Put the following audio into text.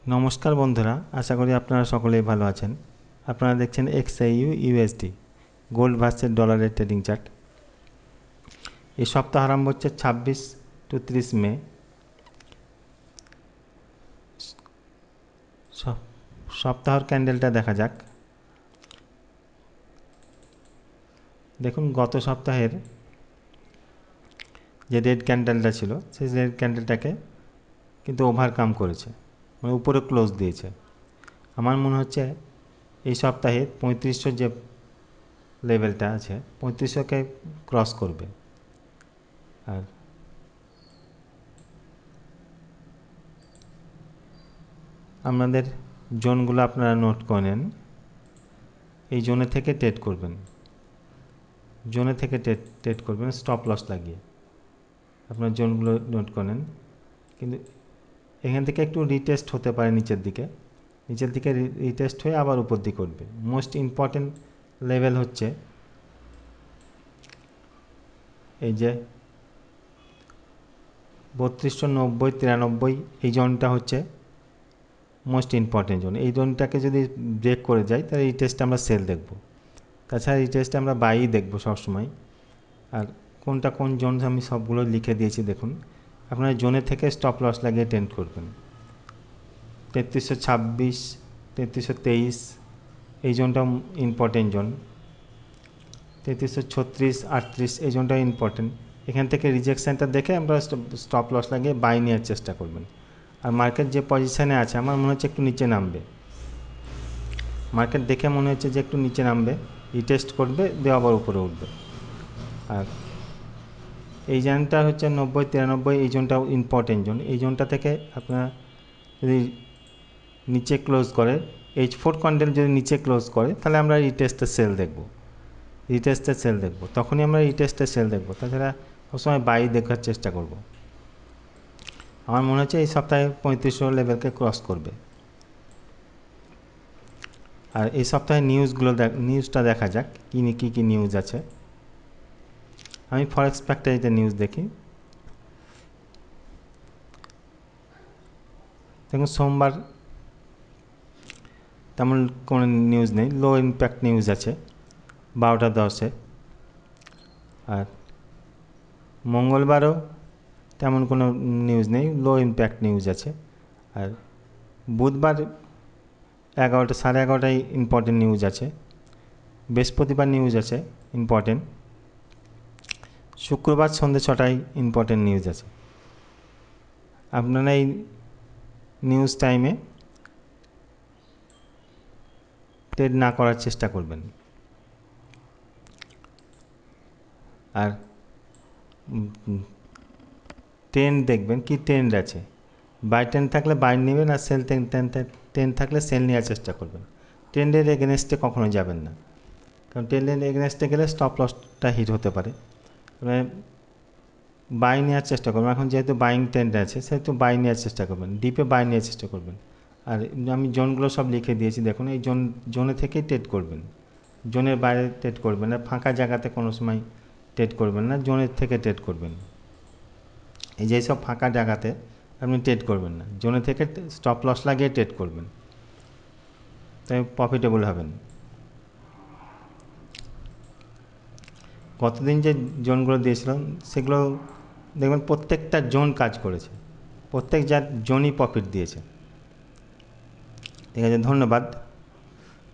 নমস্কার বন্ধুরা, আশা করি আপনারা সকলেই ভালো আছেন। আপনারা দেখছেন XAU USD গোল্ড ভার্সেস ডলারের ট্রেডিং চার্ট। এই সপ্তাহ আরম্ভ হচ্ছে 26-30 মে। সপ্তাহের ক্যান্ডেলটা দেখা যাক। দেখুন, গত সপ্তাহের যে রেড ক্যান্ডেলটা ছিল সেই রেড ক্যান্ডেলটাকে কিন্তু ওভারকাম করেছে, মানে উপরে ক্লোজ দিয়েছে। আমার মনে হচ্ছে এই সপ্তাহে 3500 যে লেভেলটা আছে 3500কে ক্রস করবে। আর আপনাদের জোনগুলো আপনারা নোট করে নেন। এই জোনে থেকে ট্রেড করবেন, জোনে থেকে ট্রেড করবেন স্টপ লস লাগিয়ে। আপনার জোনগুলো নোট করে নেন। কিন্তু এখান থেকে একটু রিটেস্ট হতে পারে নিচের দিকে রিটেস্ট হয়ে আবার উপর দিকে উঠবে। মোস্ট ইম্পর্টেন্ট লেভেল হচ্ছে এই যে 3290-93, এই জোনটা হচ্ছে মোস্ট ইম্পর্টেন্ট জোন। এই জোনটাকে যদি ব্রেক করে যায় তাহলে এই টেস্টে আমরা সেল দেখব। তাছাড়া এই টেস্টে আমরা বাই দেখব সবসময়। আর কোনটা কোন জোন আমি সবগুলো লিখে দিয়েছি দেখুন। আপনারা জোনে থেকে স্টপ লস লাগিয়ে ট্রেড করবেন। 3326, 3323 এই জোনটা ইম্পর্টেন্ট জোন। 3336, 38 এই জোনটা ইম্পর্টেন্ট। এখান থেকে রিজেকশানটা দেখে আমরা স্টপ লস লাগিয়ে বাই নেওয়ার চেষ্টা করবেন। আর মার্কেট যে পজিশানে আছে আমার মনে হচ্ছে একটু নিচে নামবে। মার্কেট দেখে মনে হচ্ছে যে একটু নিচে নামবে, রিটেস্ট করবে, দিয়ে আবার উপরে উঠবে। আর এই জোনটা হচ্ছে 90-93, এই জোনটাও ইম্পর্টেন্ট জোন। এই জোনটা থেকে আপনারা যদি নিচে ক্লোজ করে, H4 ক্যান্ডেল যদি নিচে ক্লোজ করে তাহলে আমরা রিটেস্টের সেল দেখব। তখনই আমরা রিটেস্টের সেল দেখব। তাছাড়া সবসময় বাই দেখার চেষ্টা করব। আমার মনে হচ্ছে এই সপ্তাহে 3500 লেভেলকে ক্রস করবে। আর এই সপ্তাহে নিউজটা দেখা যাক কী নিউজ আছে। আমি ফরেক্স ফ্যাক্টরিতে নিউজ দেখি। দেখুন, সোমবার তেমন কোনো নিউজ নেই, লো ইম্প্যাক্ট নিউজ আছে 12টা 10-এ। আর মঙ্গলবারও তেমন কোনো নিউজ নেই, লো ইম্প্যাক্ট নিউজ আছে। আর বুধবার 11টা 11:30টায় ইম্পর্টেন্ট নিউজ আছে। বৃহস্পতিবার নিউজ আছে ইম্পর্টেন্ট। শুক্রবার সন্ধ্যে 6টায় ইম্পর্টেন্ট নিউজ আছে। আপনারা এই নিউজ টাইমে ট্রেড না করার চেষ্টা করবেন। আর ট্রেন্ড দেখবেন কি ট্রেন্ড আছে। বাই ট্রেন্ড থাকলে বাই নেবেন, আর সেল ট্রেন্ড থাকলে সেল নেওয়ার চেষ্টা করবেন। ট্রেন্ডের এগেনস্টে কখনো যাবেন না, কারণ ট্রেন্ডের এগেনস্টে গেলে স্টপ লসটা হিট হতে পারে। বাই নেওয়ার চেষ্টা করবেন। এখন যেহেতু বাইং ট্রেন্ড আছে সেহেতু বাই নেওয়ার চেষ্টা করবেন, ডিপে বাই নেওয়ার চেষ্টা করবেন। আর আমি জোনগুলো সব লিখে দিয়েছি দেখুন। এই জোনে থেকেই ট্রেড করবেন, জোনের বাইরে ট্রেড করবেন না। ফাঁকা জায়গাতে কোনো সময় ট্রেড করবেন না, জোনের থেকে ট্রেড করবেন। এই যে সব ফাঁকা জায়গাতে আপনি ট্রেড করবেন না, জোনে থেকে স্টপ লস লাগিয়ে ট্রেড করবেন, তাই প্রফিটেবল হবেন। গতদিন যে জোনগুলো দিয়েছিলাম সেগুলো দেখবেন প্রত্যেকটা জোন কাজ করেছে, প্রত্যেক জোনই প্রফিট দিয়েছে। ঠিক আছে, ধন্যবাদ।